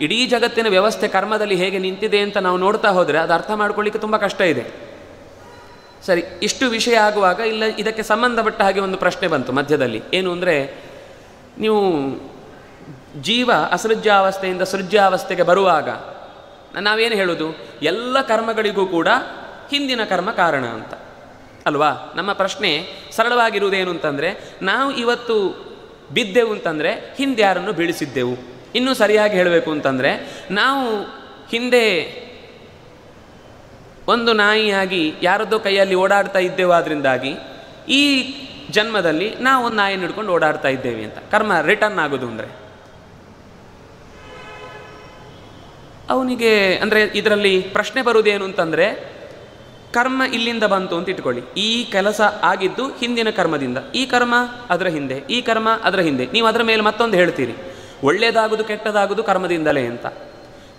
ಇಡೀ ಜಗತ್ತಿನ ವ್ಯವಸ್ಥೆ ಕರ್ಮದಲ್ಲಿ ಹೇಗೆ ನಿಂತಿದೆ ಅಂತ ನಾವು ನೋಡ್ತಾ ಹೋದರೆ ಅದು ಅರ್ಥ ಮಾಡ್ಕೊಳ್ಳಿಕ್ಕೆ ತುಂಬ ಕಷ್ಟ ಇದೆ. ಸರಿ, ಇಷ್ಟು ವಿಷಯ ಆಗುವಾಗ ಇಲ್ಲ ಇದಕ್ಕೆ ಸಂಬಂಧಪಟ್ಟ ಹಾಗೆ ಒಂದು ಪ್ರಶ್ನೆ ಬಂತು ಮಧ್ಯದಲ್ಲಿ. ಏನು ಅಂದರೆ, ನೀವು ಜೀವ ಅಸೃಜ್ಯಾವಸ್ಥೆಯಿಂದ ಸೃಜ್ಯಾವಸ್ಥೆಗೆ ಬರುವಾಗ ನಾವೇನು ಹೇಳೋದು? ಎಲ್ಲ ಕರ್ಮಗಳಿಗೂ ಕೂಡ ಹಿಂದಿನ ಕರ್ಮ ಕಾರಣ ಅಂತ ಅಲ್ವಾ? ನಮ್ಮ ಪ್ರಶ್ನೆ ಸರಳವಾಗಿರುವುದೇನು ಅಂತಂದರೆ, ನಾವು ಇವತ್ತು ಬಿದ್ದೆವು ಅಂತಂದರೆ ಹಿಂದೆ ಯಾರನ್ನು ಬೀಳಿಸಿದ್ದೆವು. ಇನ್ನೂ ಸರಿಯಾಗಿ ಹೇಳಬೇಕು ಅಂತಂದರೆ, ನಾವು ಹಿಂದೆ ಒಂದು ನಾಯಿಯಾಗಿ ಯಾರದ್ದೋ ಕೈಯಲ್ಲಿ ಓಡಾಡ್ತಾ ಇದ್ದೆವು, ಅದರಿಂದಾಗಿ ಈ ಜನ್ಮದಲ್ಲಿ ನಾವು ಒಂದು ನಾಯಿಯನ್ನು ಹಿಡ್ಕೊಂಡು ಓಡಾಡ್ತಾ ಇದ್ದೇವೆ ಅಂತ ಕರ್ಮ ರಿಟರ್ನ್ ಆಗೋದು. ಅಂದರೆ ಅವನಿಗೆ ಅಂದರೆ ಇದರಲ್ಲಿ ಪ್ರಶ್ನೆ ಬರುವುದೇನು ಅಂತಂದರೆ, ಕರ್ಮ ಇಲ್ಲಿಂದ ಬಂತು ಅಂತ ಇಟ್ಕೊಳ್ಳಿ. ಈ ಕೆಲಸ ಆಗಿದ್ದು ಹಿಂದಿನ ಕರ್ಮದಿಂದ, ಈ ಕರ್ಮ ಅದರ ಹಿಂದೆ, ಈ ಕರ್ಮ ಅದರ ಹಿಂದೆ. ನೀವು ಅದರ ಮೇಲೆ ಮತ್ತೊಂದು ಹೇಳ್ತೀರಿ, ಒಳ್ಳೆಯದಾಗೋದು ಕೆಟ್ಟದಾಗೋದು ಕರ್ಮದಿಂದಲೇ ಅಂತ.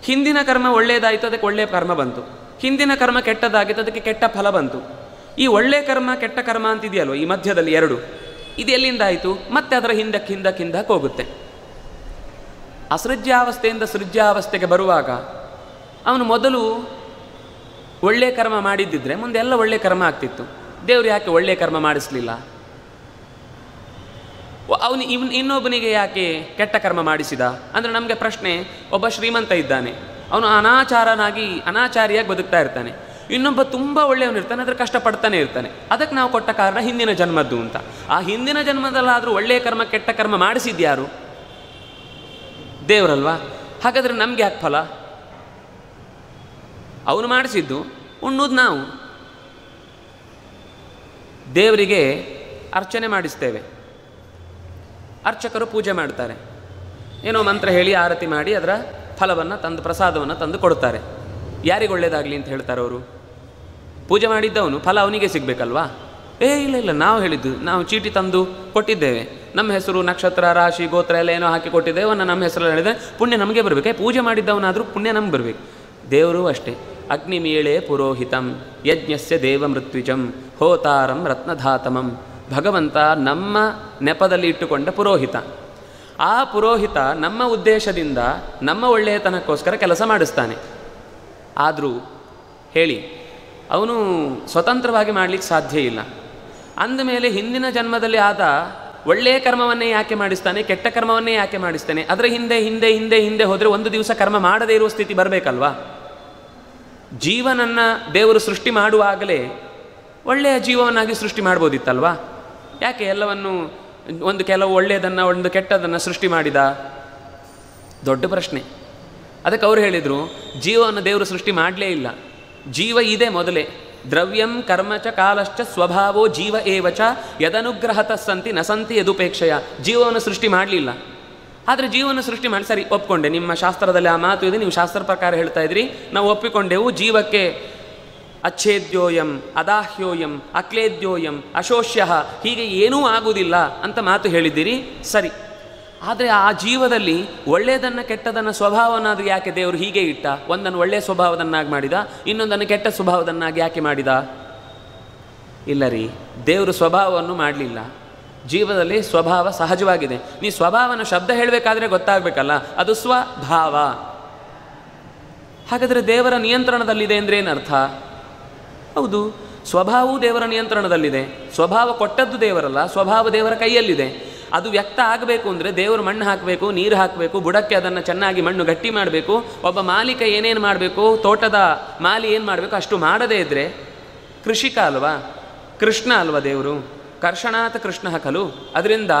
ಹಿಂದಿನ ಕರ್ಮ ಒಳ್ಳೆಯದಾಯಿತು, ಅದಕ್ಕೆ ಒಳ್ಳೆಯ ಕರ್ಮ ಬಂತು. ಹಿಂದಿನ ಕರ್ಮ ಕೆಟ್ಟದಾಗಿತ್ತು, ಅದಕ್ಕೆ ಕೆಟ್ಟ ಫಲ ಬಂತು. ಈ ಒಳ್ಳೆಯ ಕರ್ಮ ಕೆಟ್ಟ ಕರ್ಮ ಅಂತಿದೆಯಲ್ವ, ಈ ಮಧ್ಯದಲ್ಲಿ ಎರಡು, ಇದು ಎಲ್ಲಿಂದ ಆಯಿತು? ಮತ್ತೆ ಅದರ ಹಿಂದಕ್ಕೆ ಹೋಗುತ್ತೆ. ಅಸೃಜ್ಯಾವಸ್ಥೆಯಿಂದ ಸೃಜ್ಯಾವಸ್ಥೆಗೆ ಬರುವಾಗ ಅವನು ಮೊದಲು ಒಳ್ಳೆಯ ಕರ್ಮ ಮಾಡಿದ್ದಿದ್ರೆ ಮುಂದೆ ಎಲ್ಲ ಒಳ್ಳೆಯ ಕರ್ಮ ಆಗ್ತಿತ್ತು. ದೇವರು ಯಾಕೆ ಒಳ್ಳೆಯ ಕರ್ಮ ಮಾಡಿಸಲಿಲ್ಲ? ಅವನು ಇನ್ನೊಬ್ಬನಿಗೆ ಯಾಕೆ ಕೆಟ್ಟ ಕರ್ಮ ಮಾಡಿಸಿದ ಅಂದರೆ ನಮಗೆ ಪ್ರಶ್ನೆ. ಒಬ್ಬ ಶ್ರೀಮಂತ ಇದ್ದಾನೆ, ಅವನು ಅನಾಚಾರಿಯಾಗಿ ಬದುಕ್ತಾ ಇರ್ತಾನೆ. ಇನ್ನೊಬ್ಬ ತುಂಬ ಒಳ್ಳೆಯವನಿರ್ತಾನೆ, ಆದರೆ ಕಷ್ಟಪಡ್ತಾನೆ ಇರ್ತಾನೆ. ಅದಕ್ಕೆ ನಾವು ಕೊಟ್ಟ ಕಾರಣ ಹಿಂದಿನ ಜನ್ಮದ್ದು ಅಂತ. ಆ ಹಿಂದಿನ ಜನ್ಮದಲ್ಲಾದರೂ ಒಳ್ಳೆಯ ಕರ್ಮ ಕೆಟ್ಟ ಕರ್ಮ ಮಾಡಿಸಿದ್ಯಾರು? ದೇವರಲ್ವಾ? ಹಾಗಾದರೆ ನಮಗೆ ಯಾಕೆ ಫಲ? ಅವನು ಮಾಡಿಸಿದ್ದು, ಉಣ್ಣುವುದು ನಾವು. ದೇವರಿಗೆ ಅರ್ಚನೆ ಮಾಡಿಸ್ತೇವೆ, ಅರ್ಚಕರು ಪೂಜೆ ಮಾಡ್ತಾರೆ, ಏನೋ ಮಂತ್ರ ಹೇಳಿ ಆರತಿ ಮಾಡಿ ಅದರ ಫಲವನ್ನು ತಂದು ಪ್ರಸಾದವನ್ನು ತಂದು ಕೊಡ್ತಾರೆ. ಯಾರಿಗೆ ಒಳ್ಳೆಯದಾಗಲಿ ಅಂತ ಹೇಳ್ತಾರೆ ಅವರು? ಪೂಜೆ ಮಾಡಿದ್ದವನು ಫಲ ಅವನಿಗೆ ಸಿಗಬೇಕಲ್ವಾ? ಇಲ್ಲ, ನಾವು ಹೇಳಿದ್ದು, ನಾವು ಚೀಟಿ ತಂದು ಕೊಟ್ಟಿದ್ದೇವೆ, ನಮ್ಮ ಹೆಸರು ನಕ್ಷತ್ರ ರಾಶಿ ಗೋತ್ರ ಎಲ್ಲ ಏನೋ ಹಾಕಿ ಕೊಟ್ಟಿದ್ದೇವೆ, ನಮ್ಮ ಹೆಸರಲ್ಲಿ ಹೇಳಿದರೆ ಪುಣ್ಯ ನಮಗೆ ಬರಬೇಕು. ಪೂಜೆ ಮಾಡಿದ್ದವನಾದರೂ ಪುಣ್ಯ ನಮ್ಗೆ ಬರಬೇಕು. ದೇವರು ಅಷ್ಟೇ. ಅಗ್ನಿಮೀಳೆ ಪುರೋಹಿತಂ ಯಜ್ಞಸ್ಯ ದೇವ ಮೃತ್ಯುಜಂ ಹೋತಾರಂ ರತ್ನಧಾತಮಂ. ಭಗವಂತ ನಮ್ಮ ನೆಪದಲ್ಲಿ ಇಟ್ಟುಕೊಂಡ ಪುರೋಹಿತ. ಆ ಪುರೋಹಿತ ನಮ್ಮ ಉದ್ದೇಶದಿಂದ ನಮ್ಮ ಒಳ್ಳೆಯತನಕ್ಕೋಸ್ಕರ ಕೆಲಸ ಮಾಡಿಸ್ತಾನೆ. ಆದರೂ ಹೇಳಿ, ಅವನು ಸ್ವತಂತ್ರವಾಗಿ ಮಾಡಲಿಕ್ಕೆ ಸಾಧ್ಯ ಇಲ್ಲ. ಅಂದಮೇಲೆ ಹಿಂದಿನ ಜನ್ಮದಲ್ಲಿ ಆದ ಒಳ್ಳೆಯ ಕರ್ಮವನ್ನೇ ಯಾಕೆ ಮಾಡಿಸ್ತಾನೆ, ಕೆಟ್ಟ ಕರ್ಮವನ್ನೇ ಯಾಕೆ ಮಾಡಿಸ್ತಾನೆ? ಅದರ ಹಿಂದೆ ಹೋದರೆ ಒಂದು ದಿವಸ ಕರ್ಮ ಮಾಡದೇ ಇರುವ ಸ್ಥಿತಿ ಬರಬೇಕಲ್ವಾ? ಜೀವನನ್ನು ದೇವರು ಸೃಷ್ಟಿ ಮಾಡುವಾಗಲೇ ಒಳ್ಳೆಯ ಜೀವವನ್ನಾಗಿ ಸೃಷ್ಟಿ ಮಾಡ್ಬೋದಿತ್ತಲ್ವಾ? ಯಾಕೆ ಎಲ್ಲವನ್ನು ಕೆಲವು ಒಳ್ಳೆಯದನ್ನು ಒಂದು ಕೆಟ್ಟದನ್ನು ಸೃಷ್ಟಿ ಮಾಡಿದ? ದೊಡ್ಡ ಪ್ರಶ್ನೆ. ಅದಕ್ಕೆ ಅವರು ಹೇಳಿದರು, ಜೀವವನ್ನು ದೇವರು ಸೃಷ್ಟಿ ಮಾಡಲೇ ಇಲ್ಲ, ಜೀವ ಇದೆ ಮೊದಲೇ. ದ್ರವ್ಯಂ ಕರ್ಮಚ ಕಾಲಶ್ಚ ಸ್ವಭಾವೋ ಜೀವ ಏವಚ ಯದನುಗ್ರಹತಃ ಸಂತಿ ನಸಂತಿ ಯದುಪೇಕ್ಷೆಯ. ಜೀವವನ್ನು ಸೃಷ್ಟಿ ಮಾಡಲಿಲ್ಲ. ಆದರೆ ಜೀವವನ್ನು ಸೃಷ್ಟಿ ಮಾಡಿ, ಸರಿ ಒಪ್ಕೊಂಡೆ, ನಿಮ್ಮ ಶಾಸ್ತ್ರದಲ್ಲಿ ಆ ಮಾತು ಇದೆ, ನೀವು ಶಾಸ್ತ್ರ ಪ್ರಕಾರ ಹೇಳ್ತಾ ಇದ್ರಿ, ನಾವು ಒಪ್ಪಿಕೊಂಡೆವು. ಜೀವಕ್ಕೆ ಅಚ್ಛೇದ್ಯೋಯಂ ಅದಾಹ್ಯೋಯಂ ಅಕ್ಲೇದ್ಯೋಯಂ ಅಶೋಷ್ಯ, ಹೀಗೆ ಏನೂ ಆಗುವುದಿಲ್ಲ ಅಂತ ಮಾತು ಹೇಳಿದ್ದೀರಿ, ಸರಿ. ಆದರೆ ಆ ಜೀವದಲ್ಲಿ ಒಳ್ಳೆಯದನ್ನು ಕೆಟ್ಟದನ್ನು ಸ್ವಭಾವನಾದರೂ ಯಾಕೆ ದೇವರು ಹೀಗೆ ಇಟ್ಟ? ಒಂದನ್ನು ಒಳ್ಳೆಯ ಸ್ವಭಾವದನ್ನಾಗಿ ಮಾಡಿದ, ಇನ್ನೊಂದನ್ನು ಕೆಟ್ಟ ಸ್ವಭಾವದನ್ನಾಗಿ ಯಾಕೆ ಮಾಡಿದ? ಇಲ್ಲ ರೀ, ದೇವರು ಸ್ವಭಾವವನ್ನು ಮಾಡಲಿಲ್ಲ. ಜೀವದಲ್ಲಿ ಸ್ವಭಾವ ಸಹಜವಾಗಿದೆ. ನೀ ಸ್ವಭಾವನ ಶಬ್ದ ಹೇಳಬೇಕಾದ್ರೆ ಗೊತ್ತಾಗಬೇಕಲ್ಲ, ಅದು ಸ್ವಭಾವ. ಹಾಗಾದರೆ ದೇವರ ನಿಯಂತ್ರಣದಲ್ಲಿದೆ ಅಂದರೆ ಏನರ್ಥ? ಹೌದು, ಸ್ವಭಾವವು ದೇವರ ನಿಯಂತ್ರಣದಲ್ಲಿದೆ. ಸ್ವಭಾವ ಕೊಟ್ಟದ್ದು ದೇವರಲ್ಲ, ಸ್ವಭಾವ ದೇವರ ಕೈಯಲ್ಲಿದೆ. ಅದು ವ್ಯಕ್ತ ಆಗಬೇಕು ಅಂದರೆ ದೇವರು ಮಣ್ಣು ಹಾಕಬೇಕು, ನೀರು ಹಾಕಬೇಕು, ಬುಡಕ್ಕೆ ಅದನ್ನು ಚೆನ್ನಾಗಿ ಮಣ್ಣು ಗಟ್ಟಿ ಮಾಡಬೇಕು. ಒಬ್ಬ ಮಾಲೀಕ ಏನೇನು ಮಾಡಬೇಕು, ತೋಟದ ಮಾಲಿ ಏನು ಮಾಡಬೇಕು ಅಷ್ಟು ಮಾಡದೇ ಇದ್ದರೆ ಕೃಷಿಕ ಅಲ್ವಾ? ಕೃಷ್ಣ ಅಲ್ವಾ ದೇವರು? ಕರ್ಷಣಾತ್ ಕೃಷ್ಣ ಖಲು. ಅದರಿಂದ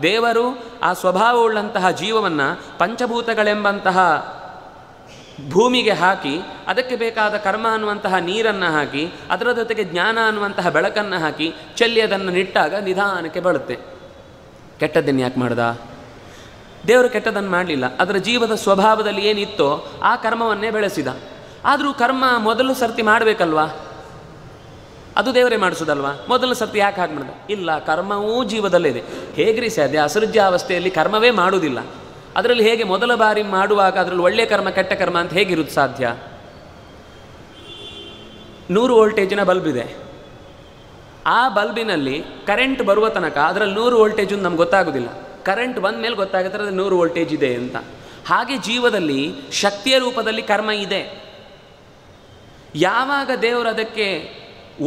ದೇವರು ಆ ಸ್ವಭಾವವುಳ್ಳಂತಹ ಜೀವವನ್ನು ಪಂಚಭೂತಗಳೆಂಬಂತಹ ಭೂಮಿಗೆ ಹಾಕಿ, ಅದಕ್ಕೆ ಬೇಕಾದ ಕರ್ಮ ಅನ್ನುವಂತಹ ನೀರನ್ನು ಹಾಕಿ, ಅದರ ಜೊತೆಗೆ ಜ್ಞಾನ ಅನ್ನುವಂತಹ ಬೆಳಕನ್ನು ಹಾಕಿ ಚೆಲ್ಲಿ ಅದನ್ನು ನಿಟ್ಟಾಗ ನಿಧಾನಕ್ಕೆ ಬರುತ್ತೆ. ಕೆಟ್ಟದ್ದನ್ನು ಯಾಕೆ ಮಾಡ್ದ? ದೇವರು ಕೆಟ್ಟದನ್ನು ಮಾಡಲಿಲ್ಲ. ಅದರ ಜೀವದ ಸ್ವಭಾವದಲ್ಲಿ ಏನಿತ್ತೋ ಆ ಕರ್ಮವನ್ನೇ ಬೆಳೆಸಿದ. ಆದರೂ ಕರ್ಮ ಮೊದಲು ಸರ್ತಿ ಮಾಡಬೇಕಲ್ವಾ? ಅದು ದೇವರೇ ಮಾಡಿಸೋದಲ್ವಾ? ಮೊದಲು ಸರ್ತಿ ಯಾಕೆ ಹಾಗೆ ಮಾಡಿದ? ಇಲ್ಲ, ಕರ್ಮವೂ ಜೀವದಲ್ಲಿದೆ. ಹೇಗ್ರಿ ಸಾಧ್ಯ? ಅಸೃಜ್ಯಾವಸ್ಥೆಯಲ್ಲಿ ಕರ್ಮವೇ ಮಾಡುವುದಿಲ್ಲ. ಅದರಲ್ಲಿ ಹೇಗೆ ಮೊದಲ ಬಾರಿ ಮಾಡುವಾಗ ಅದರಲ್ಲಿ ಒಳ್ಳೆಯ ಕರ್ಮ ಕೆಟ್ಟ ಕರ್ಮ ಅಂತ ಹೇಗಿರುವುದು ಸಾಧ್ಯ? 100 ವೋಲ್ಟೇಜಿನ ಬಲ್ಬ್ ಇದೆ. ಆ ಬಲ್ಬಿನಲ್ಲಿ ಕರೆಂಟ್ ಬರುವ ತನಕ ಅದರಲ್ಲಿ 100 ವೋಲ್ಟೇಜ್ ನಮ್ಗೆ ಗೊತ್ತಾಗೋದಿಲ್ಲ. ಕರೆಂಟ್ ಬಂದ ಮೇಲೆ ಗೊತ್ತಾಗುತ್ತೆ ಅದರಲ್ಲಿ 100 ವೋಲ್ಟೇಜ್ ಇದೆ ಅಂತ. ಹಾಗೆ ಜೀವದಲ್ಲಿ ಶಕ್ತಿಯ ರೂಪದಲ್ಲಿ ಕರ್ಮ ಇದೆ. ಯಾವಾಗ ದೇವರು ಅದಕ್ಕೆ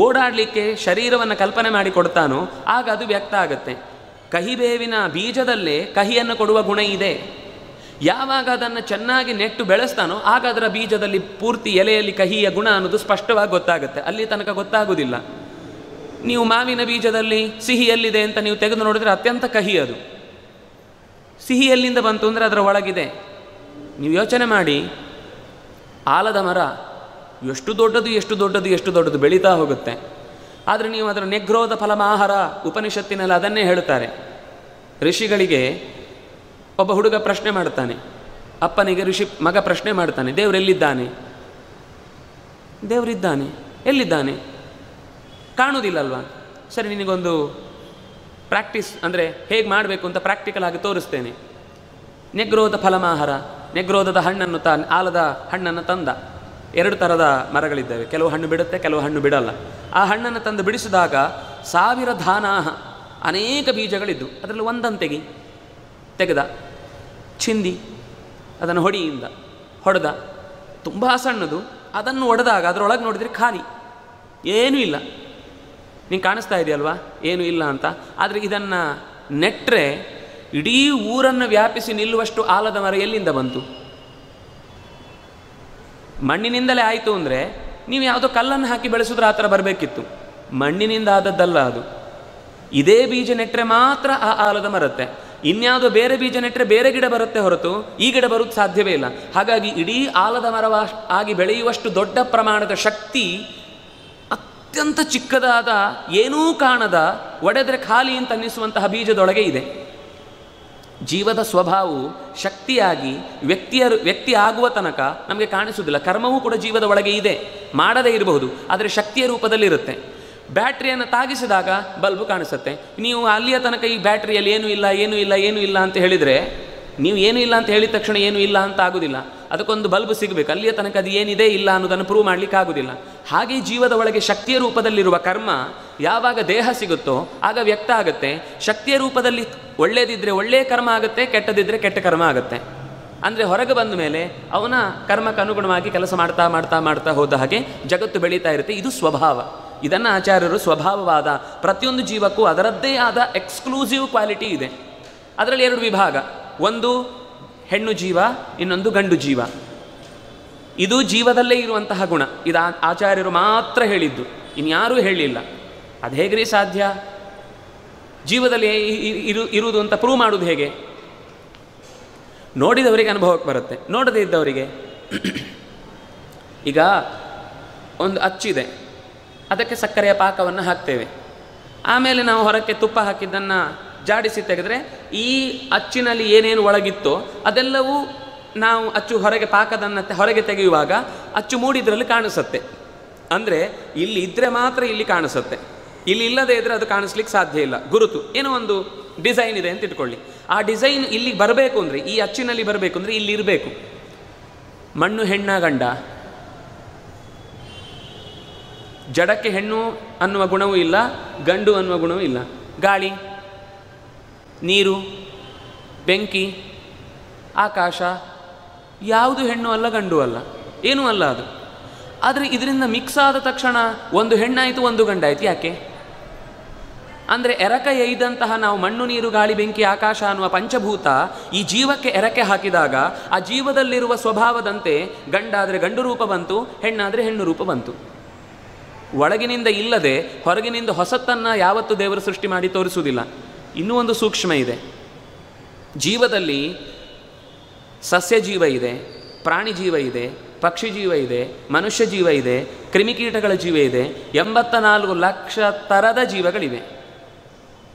ಓಡಾಡಲಿಕ್ಕೆ ಶರೀರವನ್ನು ಕಲ್ಪನೆ ಮಾಡಿ ಕೊಡ್ತಾನೋ ಆಗ ಅದು ವ್ಯಕ್ತ ಆಗುತ್ತೆ. ಕಹಿಬೇವಿನ ಬೀಜದಲ್ಲೇ ಕಹಿಯನ್ನು ಕೊಡುವ ಗುಣ ಇದೆ. ಯಾವಾಗ ಅದನ್ನು ಚೆನ್ನಾಗಿ ನೆಟ್ಟು ಬೆಳೆಸ್ತಾನೋ ಆಗ ಅದರ ಬೀಜದಲ್ಲಿ ಪೂರ್ತಿ ಎಲೆಯಲ್ಲಿ ಕಹಿಯ ಗುಣ ಅನ್ನೋದು ಸ್ಪಷ್ಟವಾಗಿ ಗೊತ್ತಾಗುತ್ತೆ. ಅಲ್ಲಿ ತನಕ ಗೊತ್ತಾಗುವುದಿಲ್ಲ. ನೀವು ಮಾವಿನ ಬೀಜದಲ್ಲಿ ಸಿಹಿ ಎಲ್ಲಿದೆ ಅಂತ ನೀವು ತೆಗೆದು ನೋಡಿದ್ರೆ ಅತ್ಯಂತ ಕಹಿ ಅದು. ಸಿಹಿ ಎಲ್ಲಿಂದ ಬಂತು ಅಂದರೆ ಅದರ ಒಳಗಿದೆ. ನೀವು ಯೋಚನೆ ಮಾಡಿ, ಆಲದ ಮರ ಎಷ್ಟು ದೊಡ್ಡದು ಎಷ್ಟು ದೊಡ್ಡದು ಎಷ್ಟು ದೊಡ್ಡದು ಬೆಳೀತಾ ಹೋಗುತ್ತೆ. ಆದರೆ ನೀವು ಅದರ ನೆಗ್ರೋಧ ಫಲಮಾಹಾರ ಉಪನಿಷತ್ತಿನಲ್ಲಿ ಅದನ್ನೇ ಹೇಳುತ್ತಾರೆ. ಋಷಿಗಳಿಗೆ ಒಬ್ಬ ಹುಡುಗ ಪ್ರಶ್ನೆ ಮಾಡ್ತಾನೆ, ಅಪ್ಪನಿಗೆ ಮಗ ಪ್ರಶ್ನೆ ಮಾಡ್ತಾನೆ, ದೇವರೆಲ್ಲಿದ್ದಾನೆ? ದೇವರಿದ್ದಾನೆ. ಎಲ್ಲಿದ್ದಾನೆ? ಕಾಣುವುದಿಲ್ಲಲ್ವಾ? ಸರಿ, ನಿನಗೊಂದು ಪ್ರಾಕ್ಟೀಸ್ ಅಂದರೆ ಹೇಗೆ ಮಾಡಬೇಕು ಅಂತ ಪ್ರಾಕ್ಟಿಕಲ್ ಆಗಿ ತೋರಿಸ್ತೇನೆ. ನೆಗ್ರೋಧ ಫಲಮಾಹಾರ, ನೆಗ್ರೋಧದ ಹಣ್ಣನ್ನು ಆಲದ ಹಣ್ಣನ್ನು ತಂದ. 2 ಥರದ ಮರಗಳಿದ್ದಾವೆ, ಕೆಲವು ಹಣ್ಣು ಬಿಡುತ್ತೆ, ಕೆಲವು ಹಣ್ಣು ಬಿಡಲ್ಲ. ಆ ಹಣ್ಣನ್ನು ತಂದು ಬಿಡಿಸಿದಾಗ 1000 ಧಾನಾಹ ಅನೇಕ ಬೀಜಗಳಿದ್ದು ಅದರಲ್ಲಿ ಒಂದನ್ನು ತೆಗೆದ, ಚಿಂದಿ ಅದನ್ನು ಹೊಡಿಯಿಂದ ಹೊಡೆದ, ತುಂಬ ಸಣ್ಣದು. ಅದನ್ನು ಒಡೆದಾಗ ಅದರೊಳಗೆ ನೋಡಿದರೆ ಖಾಲಿ, ಏನೂ ಇಲ್ಲ. ನಿಂಗೆ ಕಾಣಿಸ್ತಾ ಇದೆಯಲ್ವಾ ಏನೂ ಇಲ್ಲ ಅಂತ. ಆದರೆ ಇದನ್ನು ನೆಟ್ಟರೆ ಇಡೀ ಊರನ್ನು ವ್ಯಾಪಿಸಿ ನಿಲ್ಲುವಷ್ಟು ಆಲದ ಮರ ಎಲ್ಲಿಂದ ಬಂತು? ಮಣ್ಣಿನಿಂದಲೇ ಆಯಿತು ಅಂದರೆ ನೀವು ಯಾವುದೋ ಕಲ್ಲನ್ನು ಹಾಕಿ ಬೆಳೆಸಿದ್ರೆ ಆ ಥರ ಬರಬೇಕಿತ್ತು. ಮಣ್ಣಿನಿಂದ ಆದದ್ದಲ್ಲ ಅದು. ಇದೇ ಬೀಜ ನೆಟ್ಟರೆ ಮಾತ್ರ ಆ ಆಲದ ಮರತ್ತೆ. ಇನ್ಯಾವುದೋ ಬೇರೆ ಬೀಜ ನೆಟ್ಟರೆ ಬೇರೆ ಗಿಡ ಬರುತ್ತೆ ಹೊರತು ಈ ಗಿಡ ಬರೋದು ಸಾಧ್ಯವೇ ಇಲ್ಲ. ಹಾಗಾಗಿ ಇಡೀ ಆಲದ ಮರವ ಆಗಿ ಬೆಳೆಯುವಷ್ಟು ದೊಡ್ಡ ಪ್ರಮಾಣದ ಶಕ್ತಿ ಅತ್ಯಂತ ಚಿಕ್ಕದಾದ, ಏನೂ ಕಾಣದ, ಒಡೆದರೆ ಖಾಲಿ ಅಂತ ಅನ್ನಿಸುವಂತಹ ಬೀಜದೊಳಗೆ ಇದೆ. ಜೀವದ ಸ್ವಭಾವವು ಶಕ್ತಿಯಾಗಿ ವ್ಯಕ್ತಿ ಆಗುವ ತನಕ ನಮಗೆ ಕಾಣಿಸುವುದಿಲ್ಲ. ಕರ್ಮವೂ ಕೂಡ ಜೀವದ ಒಳಗೆ ಇದೆ, ಮಾಡದೇ ಇರಬಹುದು, ಆದರೆ ಶಕ್ತಿಯ ರೂಪದಲ್ಲಿರುತ್ತೆ. ಬ್ಯಾಟ್ರಿಯನ್ನು ತಾಗಿಸಿದಾಗ ಬಲ್ಬು ಕಾಣಿಸುತ್ತೆ. ನೀವು ಅಲ್ಲಿಯ ತನಕ ಈ ಬ್ಯಾಟ್ರಿಯಲ್ಲಿ ಏನೂ ಇಲ್ಲ ಏನೂ ಇಲ್ಲ ಏನೂ ಇಲ್ಲ ಅಂತ ಹೇಳಿದರೆ, ನೀವು ಏನೂ ಇಲ್ಲ ಅಂತ ಹೇಳಿದ ತಕ್ಷಣ ಏನೂ ಇಲ್ಲ ಅಂತ ಆಗೋದಿಲ್ಲ. ಅದಕ್ಕೊಂದು ಬಲ್ಬ್ ಸಿಗಬೇಕು. ಅಲ್ಲಿಯ ತನಕ ಅದು ಏನಿದೆ ಇಲ್ಲ ಅನ್ನೋದನ್ನು ಪ್ರೂವ್ ಮಾಡಲಿಕ್ಕೆ ಆಗೋದಿಲ್ಲ. ಹಾಗೆ ಜೀವದ ಒಳಗೆ ಶಕ್ತಿಯ ರೂಪದಲ್ಲಿರುವ ಕರ್ಮ ಯಾವಾಗ ದೇಹ ಸಿಗುತ್ತೋ ಆಗ ವ್ಯಕ್ತ ಆಗುತ್ತೆ. ಶಕ್ತಿಯ ರೂಪದಲ್ಲಿ ಒಳ್ಳೆಯದಿದ್ದರೆ ಒಳ್ಳೆಯ ಕರ್ಮ ಆಗುತ್ತೆ, ಕೆಟ್ಟದಿದ್ದರೆ ಕೆಟ್ಟ ಕರ್ಮ ಆಗುತ್ತೆ. ಅಂದರೆ ಹೊರಗೆ ಬಂದ ಮೇಲೆ ಅವನ ಕರ್ಮಕ್ಕೆ ಅನುಗುಣವಾಗಿ ಕೆಲಸ ಮಾಡ್ತಾ ಮಾಡ್ತಾ ಮಾಡ್ತಾ ಹೋದ ಹಾಗೆ ಜಗತ್ತು ಬೆಳೀತಾ ಇರುತ್ತೆ. ಇದು ಸ್ವಭಾವ. ಇದನ್ನು ಆಚಾರ್ಯರು ಸ್ವಭಾವವಾದ, ಪ್ರತಿಯೊಂದು ಜೀವಕ್ಕೂ ಅದರದ್ದೇ ಆದ ಎಕ್ಸ್ಕ್ಲೂಸಿವ್ ಕ್ವಾಲಿಟಿ ಇದೆ. ಅದರಲ್ಲಿ 2 ವಿಭಾಗ, ಒಂದು ಹೆಣ್ಣು ಜೀವ, ಇನ್ನೊಂದು ಗಂಡು ಜೀವ. ಇದು ಜೀವದಲ್ಲೇ ಇರುವಂತಹ ಗುಣ. ಇದು ಆಚಾರ್ಯರು ಮಾತ್ರ ಹೇಳಿದ್ದು, ಇನ್ಯಾರೂ ಹೇಳಿಲ್ಲ. ಅದು ಹೇಗ್ರಿ ಸಾಧ್ಯ? ಜೀವದಲ್ಲಿ ಇರುವುದು ಅಂತ ಪ್ರೂವ್ ಮಾಡೋದು ಹೇಗೆ? ನೋಡಿದವರಿಗೆ ಅನುಭವಕ್ಕೆ ಬರುತ್ತೆ, ನೋಡದೇ ಇದ್ದವರಿಗೆ. ಈಗ ಒಂದು ಅಚ್ಚಿದೆ, ಅದಕ್ಕೆ ಸಕ್ಕರೆಯ ಪಾಕವನ್ನು ಹಾಕ್ತೇವೆ. ಆಮೇಲೆ ನಾವು ಹೊರಕ್ಕೆ ತುಪ್ಪ ಹಾಕಿದ್ದನ್ನು ಜಾಡಿಸಿ ತೆಗೆದರೆ ಈ ಅಚ್ಚಿನಲ್ಲಿ ಏನೇನು ಒಳಗಿತ್ತೋ ಅದೆಲ್ಲವೂ ನಾವು ಅಚ್ಚು ಹೊರಗೆ ಪಾಕದನ್ನು ಹೊರಗೆ ತೆಗೆಯುವಾಗ ಅಚ್ಚು ಮೂಡಿದ್ರಲ್ಲಿ ಕಾಣಿಸುತ್ತೆ. ಅಂದರೆ ಇಲ್ಲಿ ಇದ್ದರೆ ಮಾತ್ರ ಇಲ್ಲಿ ಕಾಣಿಸುತ್ತೆ, ಇಲ್ಲಿ ಇಲ್ಲದೇ ಇದ್ದರೆ ಅದು ಕಾಣಿಸ್ಲಿಕ್ಕೆ ಸಾಧ್ಯ ಇಲ್ಲ. ಗುರುತು ಏನೋ ಒಂದು ಡಿಸೈನ್ ಇದೆ ಅಂತ ಇಟ್ಕೊಳ್ಳಿ. ಆ ಡಿಸೈನ್ ಇಲ್ಲಿಗೆ ಬರಬೇಕು ಅಂದರೆ, ಈ ಅಚ್ಚಿನಲ್ಲಿ ಬರಬೇಕು ಅಂದರೆ ಇಲ್ಲಿ ಇರಬೇಕು. ಮಣ್ಣು ಹೆಣ್ಣ ಗಂಡ? ಜಡಕ್ಕೆ ಹೆಣ್ಣು ಅನ್ನುವ ಗುಣವೂ ಇಲ್ಲ, ಗಂಡು ಅನ್ನುವ ಗುಣವೂ ಇಲ್ಲ. ಗಾಳಿ, ನೀರು, ಬೆಂಕಿ, ಆಕಾಶ ಯಾವುದು ಹೆಣ್ಣು ಅಲ್ಲ, ಗಂಡು ಅಲ್ಲ, ಏನೂ ಅಲ್ಲ ಅದು. ಆದರೆ ಇದರಿಂದ ಮಿಕ್ಸ್ ಆದ ತಕ್ಷಣ ಒಂದು ಹೆಣ್ಣಾಯಿತು, ಒಂದು ಗಂಡಾಯಿತು. ಯಾಕೆ? ಅಂದರೆ ಎರಕೆ ಎಯ್ದಂತಹ ನಾವು ಮಣ್ಣು, ನೀರು, ಗಾಳಿ, ಬೆಂಕಿ, ಆಕಾಶ ಅನ್ನುವ ಪಂಚಭೂತ ಈ ಜೀವಕ್ಕೆ ಎರಕೆ ಹಾಕಿದಾಗ ಆ ಜೀವದಲ್ಲಿರುವ ಸ್ವಭಾವದಂತೆ ಗಂಡಾದರೆ ಗಂಡು ರೂಪ ಬಂತು, ಹೆಣ್ಣಾದರೆ ಹೆಣ್ಣು ರೂಪ ಬಂತು. ಒಳಗಿನಿಂದ ಇಲ್ಲದೆ ಹೊರಗಿನಿಂದ ಹೊಸತನ್ನು ಯಾವತ್ತೂ ದೇವರು ಸೃಷ್ಟಿ ಮಾಡಿ ತೋರಿಸುವುದಿಲ್ಲ. ಇನ್ನೂ ಒಂದು ಸೂಕ್ಷ್ಮ ಇದೆ. ಜೀವದಲ್ಲಿ ಸಸ್ಯ ಜೀವ ಇದೆ, ಪ್ರಾಣಿ ಜೀವ ಇದೆ, ಪಕ್ಷಿ ಜೀವ ಇದೆ, ಮನುಷ್ಯ ಜೀವ ಇದೆ, ಕ್ರಿಮಿಕೀಟಗಳ ಜೀವ ಇದೆ. 84 ಲಕ್ಷ ಥರದ ಜೀವಗಳಿವೆ.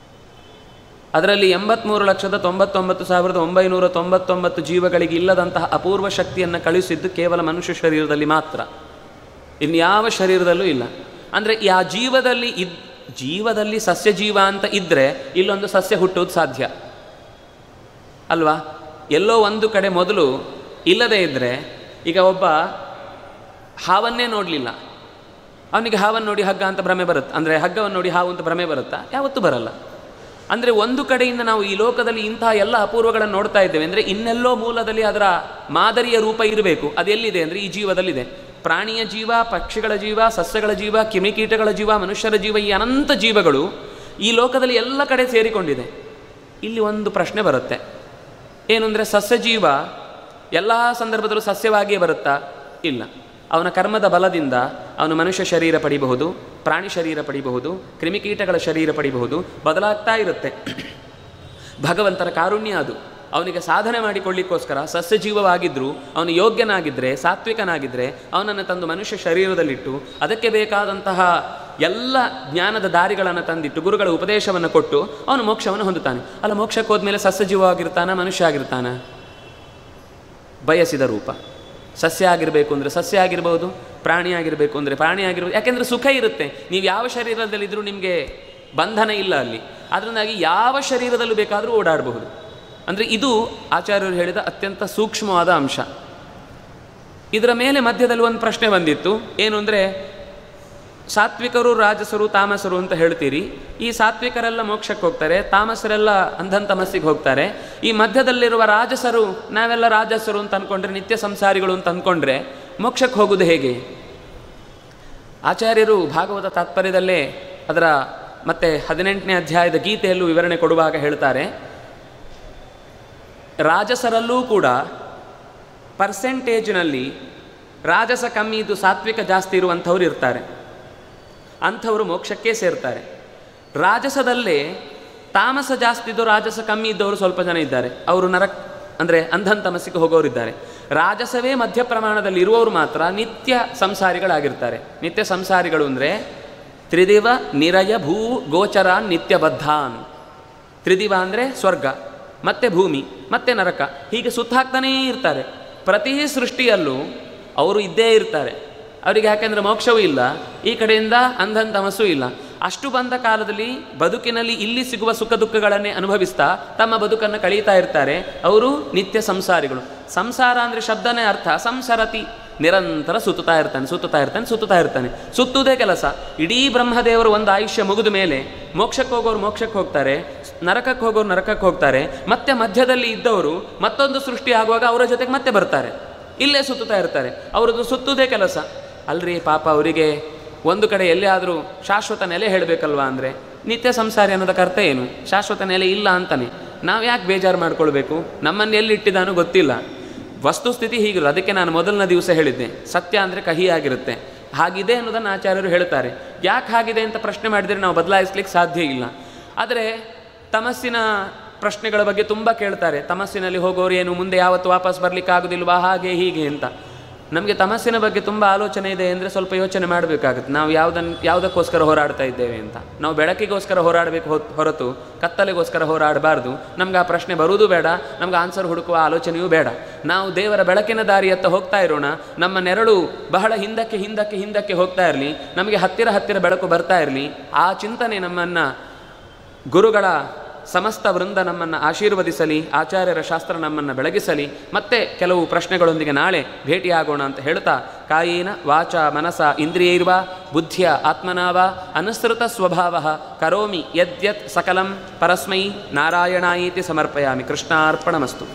ಅದರಲ್ಲಿ 83,99,999 ಜೀವಗಳಿಗೆ ಇಲ್ಲದಂತಹ ಅಪೂರ್ವ ಶಕ್ತಿಯನ್ನು ಕಳುಹಿಸಿದ್ದು ಕೇವಲ ಮನುಷ್ಯ ಶರೀರದಲ್ಲಿ ಮಾತ್ರ, ಇನ್ಯಾವ ಶರೀರದಲ್ಲೂ ಇಲ್ಲ. ಅಂದರೆ ಆ ಜೀವದಲ್ಲಿ ಸಸ್ಯ ಜೀವ ಅಂತ ಇದ್ದರೆ ಇಲ್ಲೊಂದು ಸಸ್ಯ ಹುಟ್ಟೋದು ಸಾಧ್ಯ ಅಲ್ವಾ? ಎಲ್ಲೋ ಒಂದು ಕಡೆ ಮೊದಲು ಇಲ್ಲದೇ ಇದ್ದರೆ, ಈಗ ಒಬ್ಬ ಹಾವನ್ನೇ ನೋಡಲಿಲ್ಲ, ಅವನಿಗೆ ಹಾವನ್ನು ನೋಡಿ ಹಗ್ಗ ಅಂತ ಭ್ರಮೆ ಬರುತ್ತೆ. ಅಂದರೆ ಹಗ್ಗವನ್ನು ನೋಡಿ ಹಾವು ಅಂತ ಭ್ರಮೆ ಬರುತ್ತಾ? ಯಾವತ್ತೂ ಬರಲ್ಲ. ಅಂದರೆ ಒಂದು ಕಡೆಯಿಂದ ನಾವು ಈ ಲೋಕದಲ್ಲಿ ಇಂತಹ ಎಲ್ಲ ಅಪೂರ್ವಗಳನ್ನು ನೋಡ್ತಾ ಇದ್ದೇವೆ ಅಂದರೆ ಇನ್ನೆಲ್ಲೋ ಮೂಲದಲ್ಲಿ ಅದರ ಮಾದರಿಯ ರೂಪ ಇರಬೇಕು. ಅದೆಲ್ಲಿದೆ ಅಂದರೆ ಈ ಜೀವದಲ್ಲಿದೆ. ಪ್ರಾಣಿಯ ಜೀವ, ಪಕ್ಷಿಗಳ ಜೀವ, ಸಸ್ಯಗಳ ಜೀವ, ಕ್ರಿಮಿಕೀಟಗಳ ಜೀವ, ಮನುಷ್ಯರ ಜೀವ, ಈ ಅನಂತ ಜೀವಗಳು ಈ ಲೋಕದಲ್ಲಿ ಎಲ್ಲ ಕಡೆ ಸೇರಿಕೊಂಡಿದೆ. ಇಲ್ಲಿ ಒಂದು ಪ್ರಶ್ನೆ ಬರುತ್ತೆ, ಏನು ಅಂದರೆ ಸಸ್ಯ ಜೀವ ಎಲ್ಲ ಸಂದರ್ಭದಲ್ಲೂ ಸಸ್ಯವಾಗಿಯೇ ಬರುತ್ತಾ? ಇಲ್ಲ. ಅವನ ಕರ್ಮದ ಬಲದಿಂದ ಅವನು ಮನುಷ್ಯ ಶರೀರ ಪಡಿಬಹುದು, ಪ್ರಾಣಿ ಶರೀರ ಪಡಿಬಹುದು, ಕ್ರಿಮಿಕೀಟಗಳ ಶರೀರ ಪಡಿಬಹುದು, ಬದಲಾಗ್ತಾ ಇರುತ್ತೆ. ಭಗವಂತನ ಕಾರುಣ್ಯ ಅದು. ಅವನಿಗೆ ಸಾಧನೆ ಮಾಡಿಕೊಳ್ಳಿಕ್ಕೋಸ್ಕರ ಸಸ್ಯ ಜೀವವಾಗಿದ್ದರೂ ಅವನು ಯೋಗ್ಯನಾಗಿದ್ದರೆ, ಸಾತ್ವಿಕನಾಗಿದ್ದರೆ ಅವನನ್ನು ತಂದು ಮನುಷ್ಯ ಶರೀರದಲ್ಲಿಟ್ಟು ಅದಕ್ಕೆ ಬೇಕಾದಂತಹ ಎಲ್ಲ ಜ್ಞಾನದ ದಾರಿಗಳನ್ನು ತಂದಿಟ್ಟು ಗುರುಗಳ ಉಪದೇಶವನ್ನು ಕೊಟ್ಟು ಅವನು ಮೋಕ್ಷವನ್ನು ಹೊಂದುತ್ತಾನೆ. ಅಲ್ಲ, ಮೋಕ್ಷಕ್ಕೆ ಹೋದ್ಮೇಲೆ ಸಸ್ಯ ಜೀವ ಆಗಿರ್ತಾನ, ಮನುಷ್ಯ ಆಗಿರ್ತಾನ? ಬಯಸಿದ ರೂಪ. ಸಸ್ಯ ಆಗಿರಬೇಕು ಅಂದರೆ ಸಸ್ಯ ಆಗಿರ್ಬೋದು, ಪ್ರಾಣಿ ಆಗಿರಬೇಕು ಅಂದರೆ ಪ್ರಾಣಿ ಆಗಿರ್ಬೋದು. ಯಾಕೆಂದರೆ ಸುಖ ಇರುತ್ತೆ. ನೀವು ಯಾವ ಶರೀರದಲ್ಲಿದ್ದರೂ ನಿಮಗೆ ಬಂಧನ ಇಲ್ಲ ಅಲ್ಲಿ. ಅದರಿಂದಾಗಿ ಯಾವ ಶರೀರದಲ್ಲೂ ಬೇಕಾದರೂ ಓಡಾಡಬಹುದು. ಅಂದರೆ ಇದು ಆಚಾರ್ಯರು ಹೇಳಿದ ಅತ್ಯಂತ ಸೂಕ್ಷ್ಮವಾದ ಅಂಶ. ಇದರ ಮೇಲೆ ಮಧ್ಯದಲ್ಲಿ ಒಂದು ಪ್ರಶ್ನೆ ಬಂದಿತ್ತು, ಏನು ಅಂದರೆ ಸಾತ್ವಿಕರು, ರಾಜಸರು, ತಾಮಸರು ಅಂತ ಹೇಳ್ತೀರಿ. ಈ ಸಾತ್ವಿಕರೆಲ್ಲ ಮೋಕ್ಷಕ್ಕೆ ಹೋಗ್ತಾರೆ, ತಾಮಸರೆಲ್ಲ ಅಂಧನ್ ತಮಸ್ಸಿಗೆ ಹೋಗ್ತಾರೆ. ಈ ಮಧ್ಯದಲ್ಲಿರುವ ರಾಜಸರು, ನಾವೆಲ್ಲ ರಾಜಸರು ಅಂತ ಅಂದ್ಕೊಂಡ್ರೆ, ನಿತ್ಯ ಸಂಸಾರಿಗಳು ಅಂತ ಅಂದ್ಕೊಂಡ್ರೆ ಮೋಕ್ಷಕ್ಕೆ ಹೋಗುವುದು ಹೇಗೆ? ಆಚಾರ್ಯರು ಭಾಗವತ ತಾತ್ಪರ್ಯದಲ್ಲೇ ಅದರ ಮತ್ತೆ 18ನೇ ಅಧ್ಯಾಯದ ಗೀತೆಯಲ್ಲೂ ವಿವರಣೆ ಕೊಡುವಾಗ ಹೇಳ್ತಾರೆ, ರಾಜಸರಲ್ಲೂ ಕೂಡ ಪರ್ಸೆಂಟೇಜ್ನಲ್ಲಿ ರಾಜಸ ಕಮ್ಮಿ ಇದ್ದು ಸಾತ್ವಿಕ ಜಾಸ್ತಿ ಇರುವಂಥವ್ರು ಇರ್ತಾರೆ. ಅಂಥವರು ಮೋಕ್ಷಕ್ಕೆ ಸೇರ್ತಾರೆ. ರಾಜಸದಲ್ಲೇ ತಾಮಸ ಜಾಸ್ತಿ ಇದ್ದು ರಾಜಸ ಕಮ್ಮಿ ಇದ್ದವರು ಸ್ವಲ್ಪ ಜನ ಇದ್ದಾರೆ. ಅವರು ಅಂದರೆ ಅಂಧನ್ ತಮಸ್ಸಿಗೆ ಹೋಗೋರಿದ್ದಾರೆ. ರಾಜಸವೇ ಮಧ್ಯ ಪ್ರಮಾಣದಲ್ಲಿ ಇರುವವರು ಮಾತ್ರ ನಿತ್ಯ ಸಂಸಾರಿಗಳಾಗಿರ್ತಾರೆ. ನಿತ್ಯ ಸಂಸಾರಿಗಳು ಅಂದರೆ ತ್ರಿದಿವ ನಿರಯ ಭೂ ಗೋಚರ ನಿತ್ಯಬದ್ಧಾನ್. ತ್ರಿದಿವ ಅಂದರೆ ಸ್ವರ್ಗ, ಮತ್ತೆ ಭೂಮಿ, ಮತ್ತೆ ನರಕ, ಹೀಗೆ ಸುತ್ತಾಕ್ತಾನೇ ಇರ್ತಾರೆ. ಪ್ರತಿ ಸೃಷ್ಟಿಯಲ್ಲೂ ಅವರು ಇದ್ದೇ ಇರ್ತಾರೆ. ಅವರಿಗೆ ಯಾಕೆಂದರೆ ಮೋಕ್ಷವೂ ಇಲ್ಲ, ಈ ಕಡೆಯಿಂದ ಅಂಧನ್ ತಮಸ್ಸೂ ಇಲ್ಲ. ಅಷ್ಟು ಬಂದ ಕಾಲದಲ್ಲಿ ಬದುಕಿನಲ್ಲಿ ಇಲ್ಲಿ ಸಿಗುವ ಸುಖ ದುಃಖಗಳನ್ನೇ ಅನುಭವಿಸ್ತಾ ತಮ್ಮ ಬದುಕನ್ನು ಕಳೀತಾ ಇರ್ತಾರೆ. ಅವರು ನಿತ್ಯ ಸಂಸಾರಿಗಳು. ಸಂಸಾರ ಅಂದರೆ ಶಬ್ದನೇ ಅರ್ಥ ಸಂಸರತಿ, ನಿರಂತರ ಸುತ್ತುತ್ತಾ ಇರ್ತಾನೆ. ಸುತ್ತುವುದೇ ಕೆಲಸ. ಇಡೀ ಬ್ರಹ್ಮದೇವರು ಒಂದು ಆಯುಷ್ಯ ಮುಗಿದ ಮೇಲೆ ಮೋಕ್ಷಕ್ಕೆ ಹೋಗೋರು ಮೋಕ್ಷಕ್ಕೆ ಹೋಗ್ತಾರೆ, ನರಕಕ್ಕೆ ಹೋಗೋರು ನರಕಕ್ಕೆ ಹೋಗ್ತಾರೆ. ಮತ್ತೆ ಮಧ್ಯದಲ್ಲಿ ಇದ್ದವರು ಮತ್ತೊಂದು ಸೃಷ್ಟಿ ಆಗುವಾಗ ಅವರ ಜೊತೆಗೆ ಮತ್ತೆ ಬರ್ತಾರೆ, ಇಲ್ಲೇ ಸುತ್ತುತ್ತಾ ಇರ್ತಾರೆ. ಅವರದ್ದು ಸುತ್ತುವುದೇ ಕೆಲಸ. ಅಲ್ರಿ ಪಾಪ, ಅವರಿಗೆ ಒಂದು ಕಡೆ ಎಲ್ಲಿ ಆದರೂ ಶಾಶ್ವತ ನೆಲೆ ಹೇಳಬೇಕಲ್ವಾ? ಅಂದರೆ ನಿತ್ಯ ಸಂಸಾರಿ ಅನ್ನೋದಕ್ಕೆ ಅರ್ಥ ಏನು? ಶಾಶ್ವತ ನೆಲೆ ಇಲ್ಲ ಅಂತಾನೆ. ನಾವು ಯಾಕೆ ಬೇಜಾರು ಮಾಡ್ಕೊಳ್ಬೇಕು? ನಮ್ಮನ್ನು ಎಲ್ಲಿ ಇಟ್ಟಿದ್ದಾನೋ ಗೊತ್ತಿಲ್ಲ. ವಸ್ತುಸ್ಥಿತಿ ಹೀಗಿಲ್ಲ. ಅದಕ್ಕೆ ನಾನು ಮೊದಲನೇ ದಿವಸ ಹೇಳಿದ್ದೆ, ಸತ್ಯ ಅಂದರೆ ಕಹಿಯಾಗಿರುತ್ತೆ. ಹಾಗಿದೆ ಅನ್ನೋದನ್ನು ಆಚಾರ್ಯರು ಹೇಳ್ತಾರೆ. ಯಾಕೆ ಹಾಗಿದೆ ಅಂತ ಪ್ರಶ್ನೆ ಮಾಡಿದರೆ ನಾವು ಬದಲಾಯಿಸ್ಲಿಕ್ಕೆ ಸಾಧ್ಯ ಇಲ್ಲ. ಆದರೆ ತಮಸ್ಸಿನ ಪ್ರಶ್ನೆಗಳ ಬಗ್ಗೆ ತುಂಬ ಕೇಳ್ತಾರೆ. ತಮಸ್ಸಿನಲ್ಲಿ ಹೋಗೋರು ಏನು ಮುಂದೆ ಯಾವತ್ತು ವಾಪಸ್ ಬರಲಿಕ್ಕೆ ಆಗೋದಿಲ್ವಾ, ಹಾಗೆ ಹೀಗೆ ಅಂತ. ನಮಗೆ ತಮಸ್ಸಿನ ಬಗ್ಗೆ ತುಂಬ ಆಲೋಚನೆ ಇದೆ ಅಂದರೆ ಸ್ವಲ್ಪ ಯೋಚನೆ ಮಾಡಬೇಕಾಗುತ್ತೆ. ನಾವು ಯಾವುದಕ್ಕೋಸ್ಕರ ಹೋರಾಡ್ತಾ ಇದ್ದೇವೆ ಅಂತ. ನಾವು ಬೆಳಕಿಗೋಸ್ಕರ ಹೋರಾಡಬೇಕು ಹೊರತು ಕತ್ತಲೆಗೋಸ್ಕರ ಹೋರಾಡಬಾರ್ದು. ನಮ್ಗೆ ಆ ಪ್ರಶ್ನೆ ಬರುವುದೂ ಬೇಡ, ನಮ್ಗೆ ಆನ್ಸರ್ ಹುಡುಕುವ ಆಲೋಚನೆಯೂ ಬೇಡ. ನಾವು ದೇವರ ಬೆಳಕಿನ ದಾರಿಯತ್ತ ಹೋಗ್ತಾ ಇರೋಣ. ನಮ್ಮ ನೆರಳು ಬಹಳ ಹಿಂದಕ್ಕೆ ಹೋಗ್ತಾ ಇರಲಿ, ನಮಗೆ ಹತ್ತಿರ ಬೆಳಕು ಬರ್ತಾ ಇರಲಿ. ಆ ಚಿಂತನೆ ನಮ್ಮನ್ನು, ಗುರುಗಳ ಸಮಸ್ತ ವೃಂದ ನಮ್ಮನ್ನು ಆಶೀರ್ವದಿಸಲಿ, ಆಚಾರ್ಯರ ಶಾಸ್ತ್ರ ನಮ್ಮನ್ನು ಬೆಳಗಿಸಲಿ. ಮತ್ತೆ ಕೆಲವು ಪ್ರಶ್ನೆಗಳೊಂದಿಗೆ ನಾಳೆ ಭೇಟಿಯಾಗೋಣ ಅಂತ ಹೇಳ್ತಾ, ಕಾಯೇನ ವಾಚ ಮನಸ ಇಂದ್ರಿಯೈರ್ವ ಬುದ್ಧಿಯ ಆತ್ಮನಾವ ಅನುಸೃತ ಸ್ವಭಾವ ಕರೋಮಿ ಯದ್ಯತ್ ಸಕಲಂ ಪರಸ್ಮೈ ನಾರಾಯಣಾಯೇತಿ ಸಮರ್ಪಯಾಮಿ. ಕೃಷ್ಣಾರ್ಪಣಮಸ್ತು.